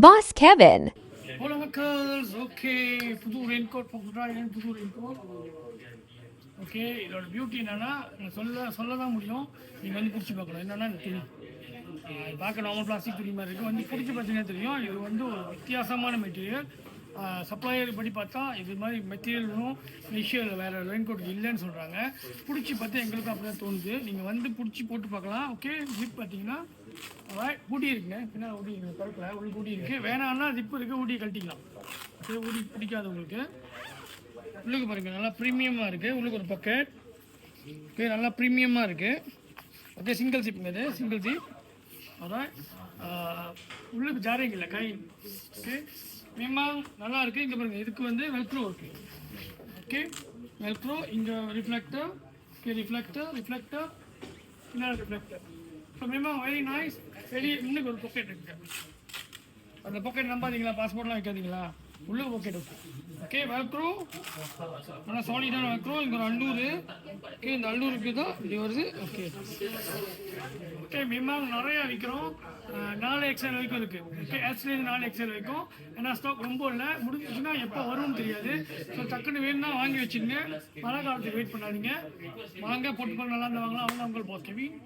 Boss Kevin. Hola மக்கள்ஸ், okay. புது raincoat போட்டுட்டா, புது ரெயின்கோட். ஓகே, இதோட பியூட்டி என்னன்னா, நான் சொல்ல தான் முடியும். நீங்கள் வந்து பிடிச்சி பார்க்கணும். என்னன்னா இந்த துணி பார்க்க நார்மல் பிளாஸ்டிக் துணி மாதிரி இருக்குது. வந்து பிடிச்சி பார்த்தீங்கன்னா தெரியும். இது வந்து ஒரு வித்தியாசமான மெட்டீரியல். சப்ளையர் படி பார்த்தா இது மாதிரி மெட்டீரியலும் விஷயம் வேறு ரெயின்கோட் இல்லைன்னு சொல்கிறாங்க. பிடிச்சி பார்த்தா எங்களுக்கு அப்படி தான் தோணுது. நீங்கள் வந்து பிடிச்சி போட்டு பார்க்கலாம். ஓகே, ஜிப் பார்த்தீங்கன்னா ஊட்டி இருக்குங்க. பின்னால் ஊட்டி கழுப்பில் உள்ள ஊட்டி இருக்குது. வேணான்னா ஜிப்பு இருக்குது, ஊட்டி கழட்டிக்கலாம். ஓகே, ஊட்டி பிடிக்காது உங்களுக்கு. உள்ளுக்கு பாருங்கள், நல்லா ப்ரீமியமாக இருக்குது. உள்ளுக்கு ஒரு பக்கெட். ஓகே, நல்லா ப்ரீமியமாக இருக்குது. ஓகே, சிங்கிள் ஜிப்புங்க. இது சிங்கிள் ஜிப். அதான் உள்ளுக்கு ஜாரிங் இல்லை, கை. ஓகே, மேமாங் நல்லா இருக்குது. இங்கே பாருங்கள், இதுக்கு வந்து வெல்க்ரோ இருக்குது. Okay, velcro. இங்கே ரிஃப்ளெக்டர். ஓகே, ரிஃப்ளெக்டர் பின்னால் ரிஃப்ளெக்டர். ஸோ மேமாங் வெரி நைஸ். வெளியே இன்னுக்கு ஒரு பாக்கெட் இருக்குது. அந்த பாக்கெட் நம்பாதீங்களா, பாஸ்போர்ட்லாம் வைக்காதீங்களா, உள்ள பாக்கெட் இருக்கு. ஓகே, வெல்க்ரோ நல்லா சாலிடான வெல்க்ரோ. இங்கே ஒரு அல்லூர். ஓகே, இந்த அல்லூருக்கு தான் இப்படி வருது. ஓகே ஓகே, மேமாங் நிறையா விற்கிறோம். 4 XL வரைக்கும் இருக்குது. ஓகே, எஸ்லேருந்து 4 XL வரைக்கும். ஏன்னா ஸ்டாக் ரொம்ப இல்லை, முடிஞ்சிச்சுன்னா எப்போ வரும்னு தெரியாது. ஸோ டக்குன்னு வேணும்னா வாங்கி வச்சுங்க. மழை காலத்துக்கு வெயிட் பண்ணாதீங்க. வாங்க, போட்டு நல்லா இருந்தால் வாங்கலாம். அவங்க பாஸ் கெவின்.